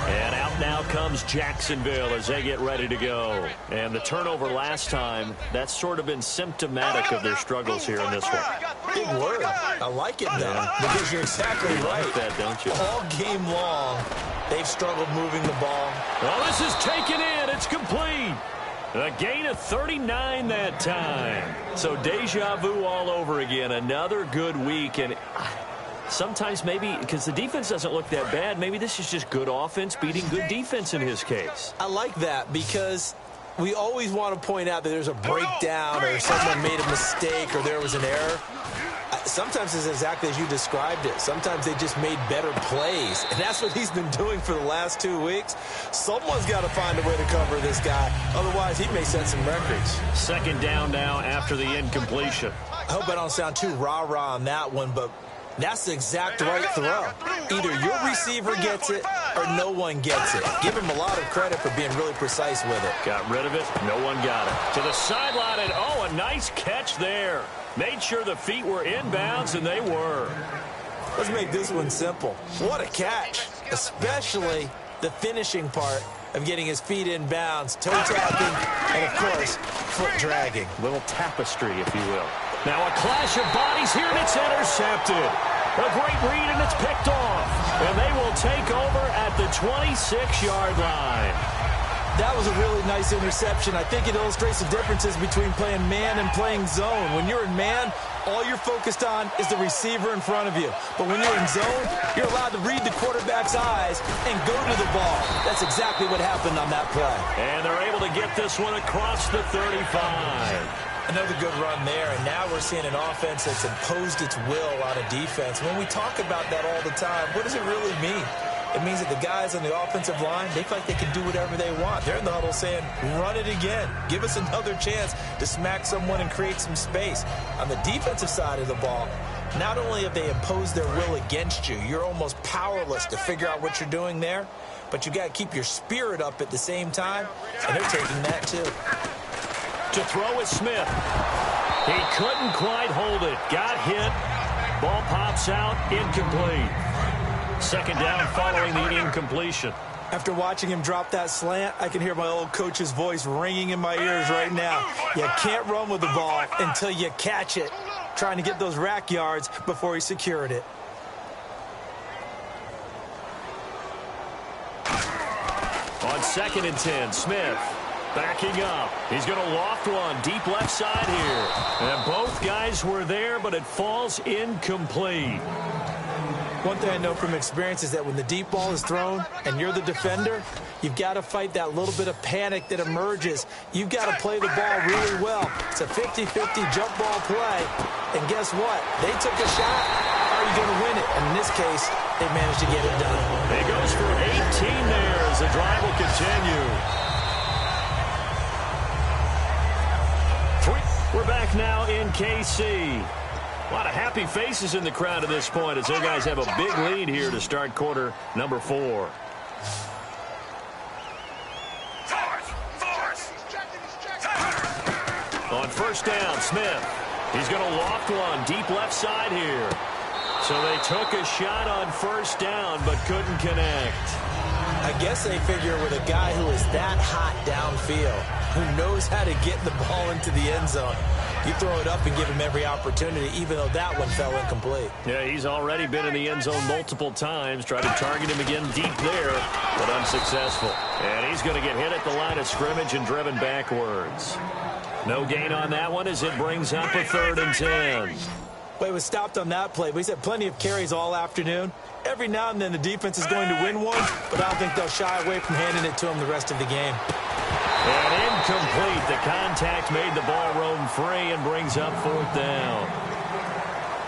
And out now comes Jacksonville as they get ready to go. And the turnover last time, that's sort of been symptomatic of their struggles here in this one. Big word. I like it, though, because you're exactly right. Like that, don't you? All game long, they've struggled moving the ball. Well, this is taken in. It's complete. A gain of 39 that time. So deja vu all over again. Another good week. And sometimes maybe because the defense doesn't look that bad, maybe this is just good offense beating good defense in his case. I like that because we always want to point out that there's a breakdown or someone made a mistake or there was an error. Sometimes it's exactly as you described it. Sometimes they just made better plays. And that's what he's been doing for the last 2 weeks. Someone's got to find a way to cover this guy. Otherwise, he may set some records. Second down now after the incompletion. I hope I don't sound too rah-rah on that one, but that's the exact right throw. Either your receiver gets it or no one gets it. Give him a lot of credit for being really precise with it. Got rid of it. No one got it. To the sideline, and oh, a nice catch there. Made sure the feet were inbounds, and they were. Let's make this one simple. What a catch, especially the finishing part of getting his feet in bounds, toe tapping, and, of course, foot dragging. Little tapestry, if you will. Now a clash of bodies here, and it's intercepted. A great read, and it's picked off. And they will take over at the 26-yard line. That was a really nice interception. I think it illustrates the differences between playing man and playing zone. When you're in man, all you're focused on is the receiver in front of you. But when you're in zone, you're allowed to read the quarterback's eyes and go to the ball. That's exactly what happened on that play. And they're able to get this one across the 35. Another good run there, and now we're seeing an offense that's imposed its will on a defense. When we talk about that all the time, what does it really mean? It means that the guys on the offensive line, they feel like they can do whatever they want. They're in the huddle saying, run it again. Give us another chance to smack someone and create some space. On the defensive side of the ball, not only have they imposed their will against you, you're almost powerless to figure out what you're doing there, but you got to keep your spirit up at the same time, and they're taking that too. To throw is Smith. He couldn't quite hold it. Got hit. Ball pops out. Incomplete. Second down following the incompletion. After watching him drop that slant, I can hear my old coach's voice ringing in my ears right now. You can't run with the ball until you catch it. Trying to get those rack yards before he secured it. On 2nd and 10, Smith backing up. He's going to loft one deep left side here. And both guys were there, but it falls incomplete. One thing I know from experience is that when the deep ball is thrown and you're the defender, you've got to fight that little bit of panic that emerges. You've got to play the ball really well. It's a 50-50 jump ball play. And guess what? They took a shot. Are you going to win it? And in this case, they managed to get it done. He goes for 18 there as the drive will continue. We're back now in KC. A lot of happy faces in the crowd at this point as their guys have a big lead here to start quarter number 4. On first down, Smith. He's going to loft one deep left side here. So they took a shot on first down but couldn't connect. I guess they figure with a guy who is that hot downfield, who knows how to get the ball into the end zone, you throw it up and give him every opportunity, even though that one fell incomplete. Yeah, he's already been in the end zone multiple times. Tried to target him again deep there, but unsuccessful. And he's going to get hit at the line of scrimmage and driven backwards. No gain on that one as it brings up a 3rd and 10. Well, he was stopped on that play, but he's had plenty of carries all afternoon. Every now and then the defense is going to win one, but I don't think they'll shy away from handing it to him the rest of the game. And incomplete. The contact made the ball roam free and brings up 4th down.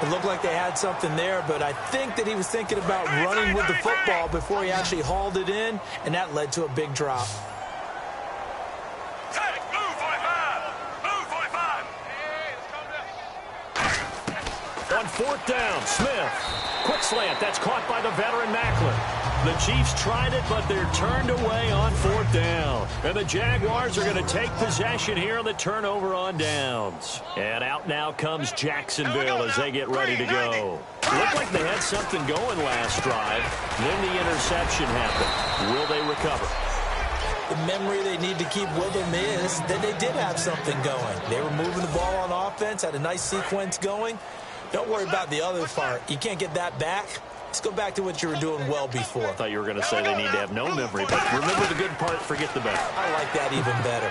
It looked like they had something there, but I think that he was thinking about running with the football before he actually hauled it in, and that led to a big drop. On 4th down, Smith. Quick slant. That's caught by the veteran Macklin. The Chiefs tried it, but they're turned away on 4th down. And the Jaguars are going to take possession here on the turnover on downs. And out now comes Jacksonville as they get ready to go. Looked like they had something going last drive. Then the interception happened. Will they recover? The memory they need to keep with them is that they did have something going. They were moving the ball on offense, had a nice sequence going. Don't worry about the other part. You can't get that back. Let's go back to what you were doing well before. I thought you were going to say they need to have no memory, but remember the good part, forget the bad. I like that even better.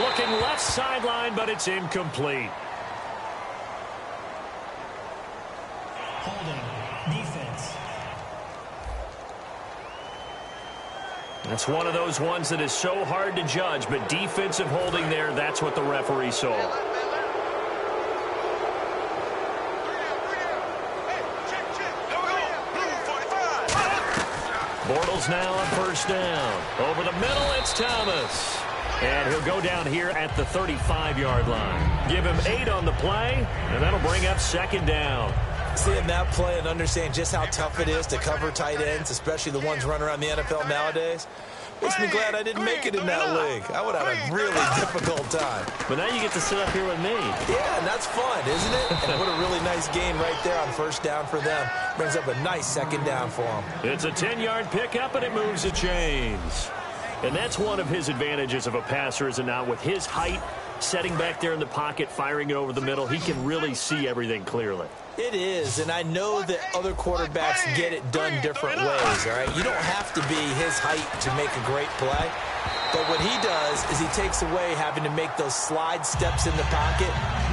Looking left sideline, but it's incomplete. Holding. Defense. That's one of those ones that is so hard to judge, but defensive holding there, that's what the referee saw. Bortles now on first down. Over the middle, it's Thomas. And he'll go down here at the 35-yard line. Give him 8 on the play, and that'll bring up 2nd down. Seeing that play and understand just how tough it is to cover tight ends, especially the ones running around the NFL nowadays, makes me glad I didn't make it in that league. I would have a really difficult time. But now you get to sit up here with me. Yeah, and that's fun, isn't it? And what a really nice game right there on first down for them. Brings up a nice 2nd down for them. It's a 10-yard pickup, and it moves the chains. And that's one of his advantages of a passer, is it not? With his height, setting back there in the pocket, firing it over the middle, he can really see everything clearly. It is, and I know that other quarterbacks get it done different ways, all right? You don't have to be his height to make a great play. But what he does is he takes away having to make those slide steps in the pocket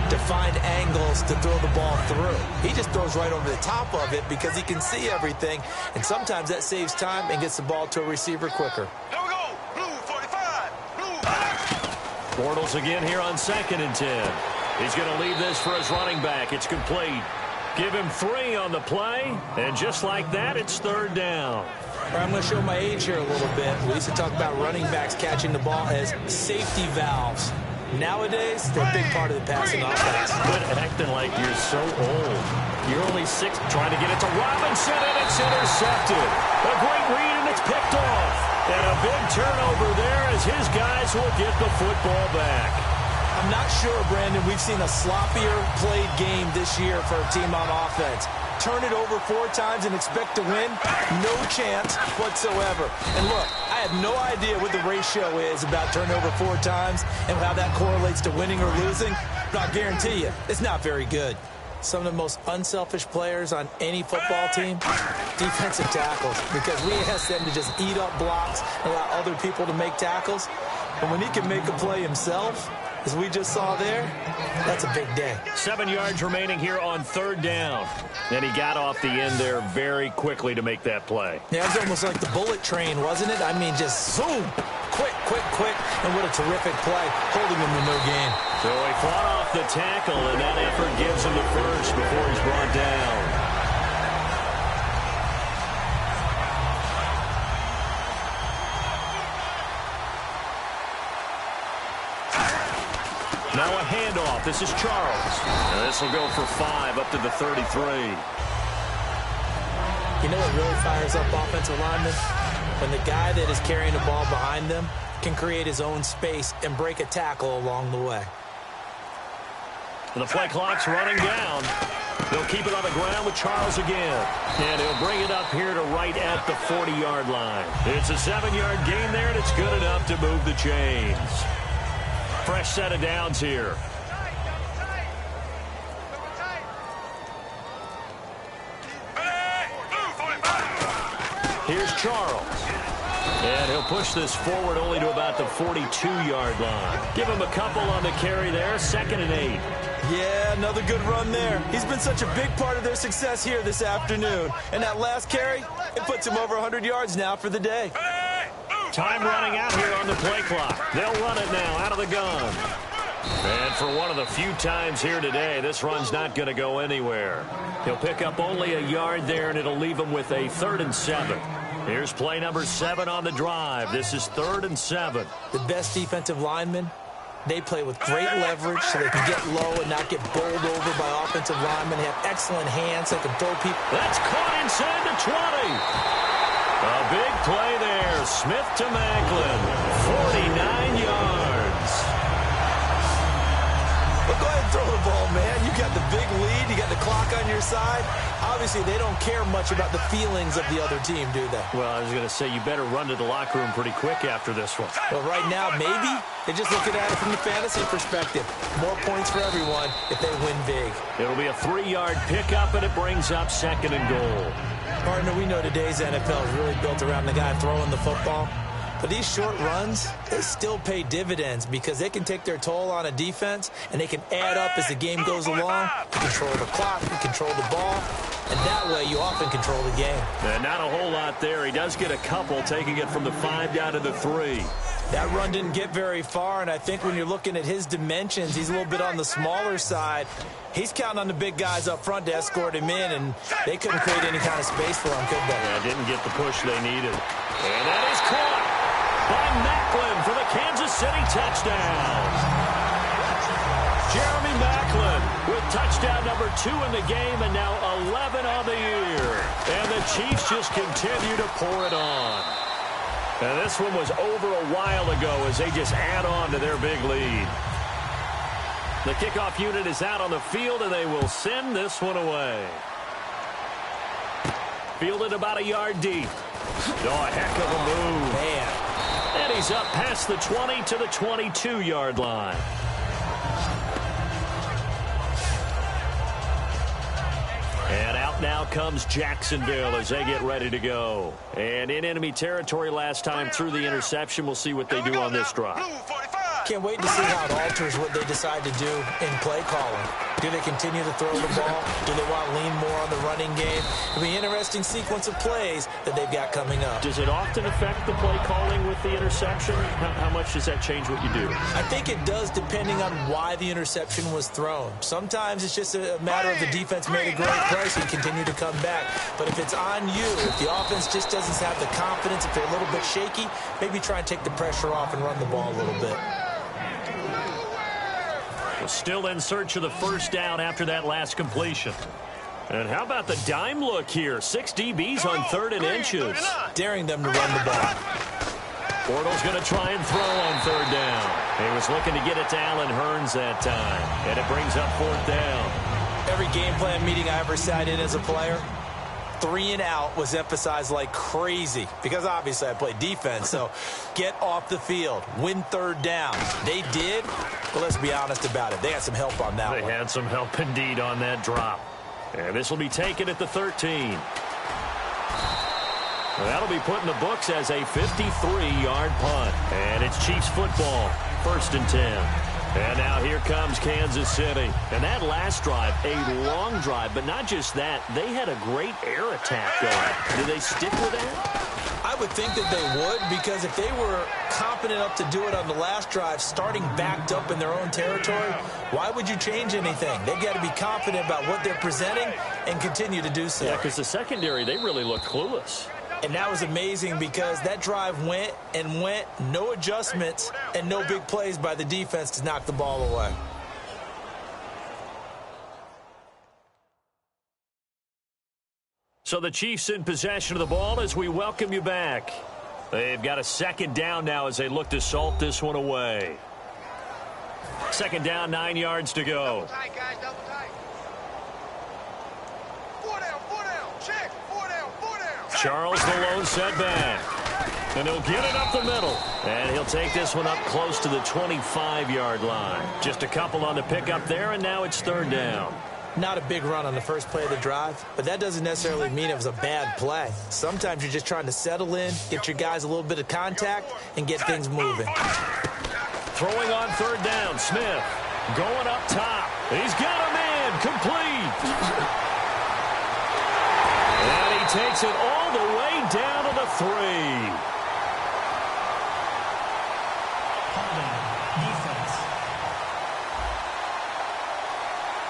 to find angles to throw the ball through. He just throws right over the top of it because he can see everything, and sometimes that saves time and gets the ball to a receiver quicker. Here we go. Blue 45. Blue. Bortles again here on 2nd and 10. He's going to leave this for his running back. It's complete. Give him 3 on the play, and just like that, it's 3rd down. I'm going to show my age here a little bit. We used to talk about running backs catching the ball as safety valves. Nowadays, they're a big part of the passing offense. Quit acting like you're so old. You're only 6, trying to get it to Robinson, and it's intercepted. A great read, and it's picked off. And a big turnover there as his guys will get the football back. I'm not sure, Brandon, we've seen a sloppier played game this year for a team on offense. Turn it over 4 times and expect to win? No chance whatsoever. And look, I have no idea what the ratio is about turnover 4 times and how that correlates to winning or losing, but I guarantee you, it's not very good. Some of the most unselfish players on any football team, defensive tackles, because we ask them to just eat up blocks and allow other people to make tackles. But when he can make a play himself, as we just saw there, that's a big day. 7 yards remaining here on 3rd down. And he got off the end there very quickly to make that play. Yeah, it was almost like the bullet train, wasn't it? I mean, just zoom. Quick, quick, quick. And what a terrific play, holding him to no gain. So he fought off the tackle, and that effort gives him the first before he's brought down. Now a handoff. This is Charles. And this will go for 5 up to the 33. You know what really fires up offensive linemen? When the guy that is carrying the ball behind them can create his own space and break a tackle along the way. And the play clock's running down. They'll keep it on the ground with Charles again. And he'll bring it up here to right at the 40-yard line. It's a 7-yard gain there, and it's good enough to move the chains. Fresh set of downs here. Here's Charles. And he'll push this forward only to about the 42-yard line. Give him a couple on the carry there. 2nd and 8. Yeah, another good run there. He's been such a big part of their success here this afternoon. And that last carry, it puts him over 100 yards now for the day. Time running out here on the play clock. They'll run it now out of the gun. And for one of the few times here today, this run's not going to go anywhere. He'll pick up only a yard there, and it'll leave him with a 3rd and 7. Here's play number 7 on the drive. This is 3rd and 7. The best defensive linemen, they play with great leverage so they can get low and not get bowled over by offensive linemen. They have excellent hands. They can throw people. That's caught inside the 20. A big play there. Smith to Macklin. 49 yards. Well, go ahead and throw the ball, man. You got the big lead. You got the clock on your side. Obviously, they don't care much about the feelings of the other team, do they? Well, I was going to say, you better run to the locker room pretty quick after this one. Well, right now, maybe. They're just looking at it from the fantasy perspective. More points for everyone if they win big. It'll be a 3-yard pickup, and it brings up 2nd and goal. Partner, we know today's NFL is really built around the guy throwing the football. But these short runs, they still pay dividends because they can take their toll on a defense, and they can add up as the game goes along. You control the clock, you control the ball, and that way you often control the game. And not a whole lot there. He does get a couple, taking it from the 5 down to the 3. That run didn't get very far, and I think when you're looking at his dimensions, he's a little bit on the smaller side. He's counting on the big guys up front to escort him in, and they couldn't create any kind of space for him, could they? Yeah, didn't get the push they needed. And that is caught by Macklin for the Kansas City touchdown. Jeremy Macklin with touchdown number 2 in the game, and now 11 on the year. And the Chiefs just continue to pour it on. And this one was over a while ago as they just add on to their big lead. The kickoff unit is out on the field, and they will send this one away. Fielded about a yard deep. Oh, a heck of a move. Man. And he's up past the 20 to the 22-yard line. And out now comes Jacksonville as they get ready to go. And in enemy territory last time through the interception. We'll see what they do on this drive. Can't wait to see how it alters what they decide to do in play calling. Do they continue to throw the ball? Do they want to lean more on the running game? It'll be an interesting sequence of plays that they've got coming up. Does it often affect the play calling with the interception? How much does that change what you do? I think it does, depending on why the interception was thrown. Sometimes it's just a matter of the defense made a great play, so you continue to come back. But if it's on you, if the offense just doesn't have the confidence, if they're a little bit shaky, maybe try and take the pressure off and run the ball a little bit. Still in search of the first down after that last completion. And how about the dime look here? 6 DBs on 3rd and inches. Daring them to run the ball. Bortles going to try and throw on 3rd down. He was looking to get it to Allen Hurns that time. And it brings up 4th down. Every game plan meeting I ever sat in as a player, 3 and out was emphasized like crazy because obviously I played defense. So get off the field, win 3rd down. They did, but let's be honest about it. They had some help on that one. They had some help indeed on that drop. And this will be taken at the 13. Well, that'll be put in the books as a 53-yard punt. And it's Chiefs football, 1st and 10. And now here comes Kansas City. And that last drive, a long drive, but not just that. They had a great air attack going. Do they stick with that? I would think that they would, because if they were confident enough to do it on the last drive, starting backed up in their own territory, why would you change anything? They've got to be confident about what they're presenting and continue to do so. Yeah, because the secondary, they really looked clueless. And that was amazing because that drive went and went, no adjustments, and no big plays by the defense to knock the ball away. So the Chiefs in possession of the ball as we welcome you back. They've got a second down now as they look to salt this one away. Second down, 9 yards to go. Double tight, guys, double tight. 4 down, 4 down. Check. 4 down, 4 down. Charles the lone setback. And he'll get it up the middle. And he'll take this one up close to the 25-yard line. Just a couple on the pickup there, and now it's third down. Not a big run on the first play of the drive, but that doesn't necessarily mean it was a bad play. Sometimes you're just trying to settle in, get your guys a little bit of contact, and get things moving. Throwing on third down, Smith going up top. He's got a man, complete. And he takes it all the way down to the 3.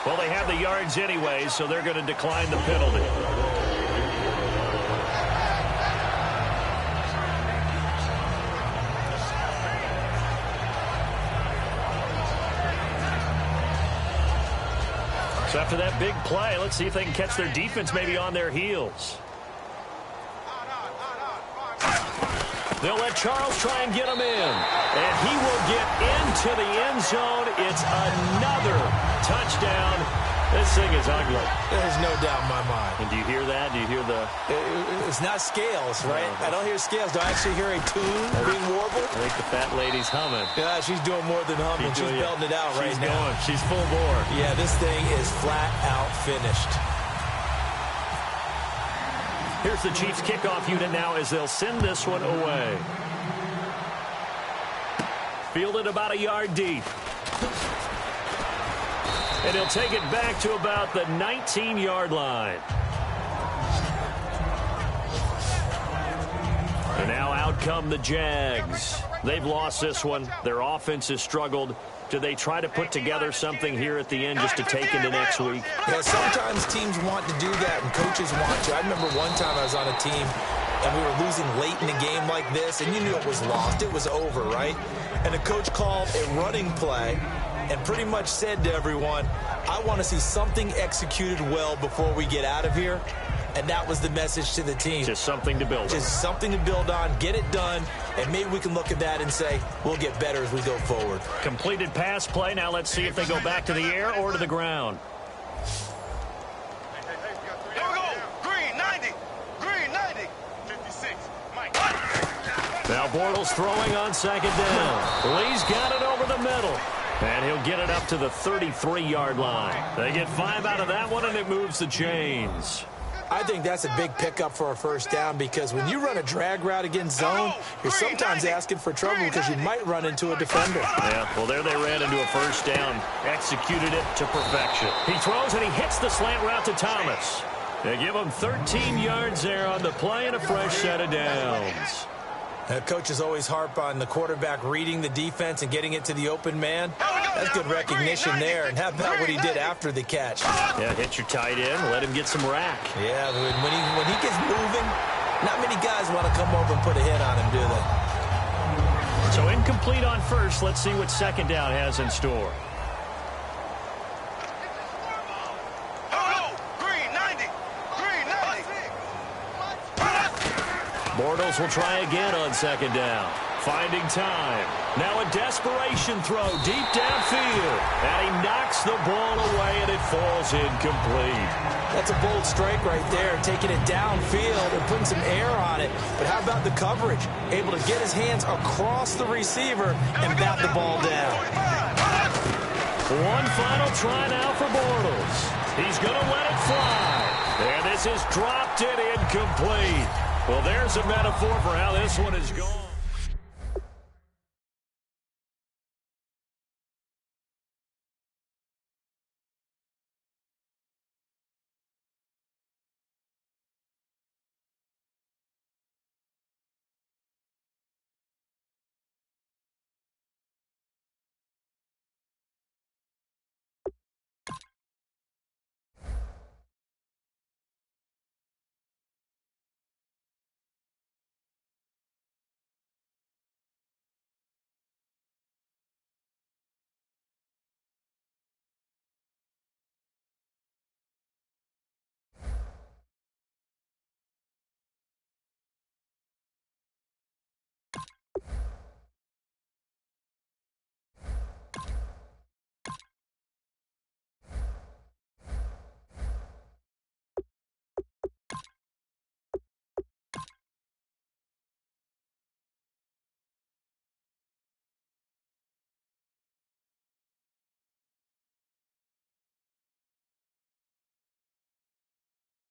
Well, they have the yards anyway, so they're going to decline the penalty. So after that big play, let's see if they can catch their defense maybe on their heels. They'll let Charles try and get him in. And he will get into the end zone. It's another touchdown. This thing is ugly. There's no doubt in my mind. And do you hear that? Do you hear the... It's not scales, right? I don't hear scales. Do I actually hear a tune being warbled? I think the fat lady's humming. Yeah, she's doing more than humming. She's belting it out right now. Going. She's full bore. Yeah, this thing is flat out finished. Here's the Chiefs kickoff unit now as they'll send this one away. Fielded about a yard deep. And he'll take it back to about the 19-yard line. And now out come the Jags. They've lost this one. Their offense has struggled. Do they try to put together something here at the end just to take into next week? Yeah, sometimes teams want to do that and coaches want to. I remember one time I was on a team and we were losing late in the game like this, and you knew it was lost. It was over, right? And the coach called a running play and pretty much said to everyone, I want to see something executed well before we get out of here. And that was the message to the team. Just something to build on. Just something to build on, get it done, and maybe we can look at that and say, we'll get better as we go forward. Completed pass play. Now let's see if they go back to the air or to the ground. Here we go. Green, 90. Green, 90. 56. Mike. Now Bortles throwing on second down. Lee's got it over the middle. And he'll get it up to the 33-yard line. They get 5 out of that one, and it moves the chains. I think that's a big pickup for a first down, because when you run a drag route against zone, you're sometimes asking for trouble because you might run into a defender. Yeah, well, there they ran into a first down. Executed it to perfection. He throws and he hits the slant route to Thomas. They give him 13 yards there on the play and a fresh set of downs. Coaches always harp on the quarterback reading the defense and getting it to the open man. That's good recognition there. And how about what he did after the catch? Yeah, hit your tight end, let him get some rack. Yeah, when he gets moving, not many guys want to come over and put a hit on him, do they? So incomplete on first. Let's see what second down has in store. Bortles will try again on second down. Finding time. Now a desperation throw deep downfield. And he knocks the ball away, and it falls incomplete. That's a bold strike right there, taking it downfield and putting some air on it. But how about the coverage? Able to get his hands across the receiver and bat the ball down. One final try now for Bortles. He's going to let it fly. And this is dropped it incomplete. Well, there's a metaphor for how this one is going.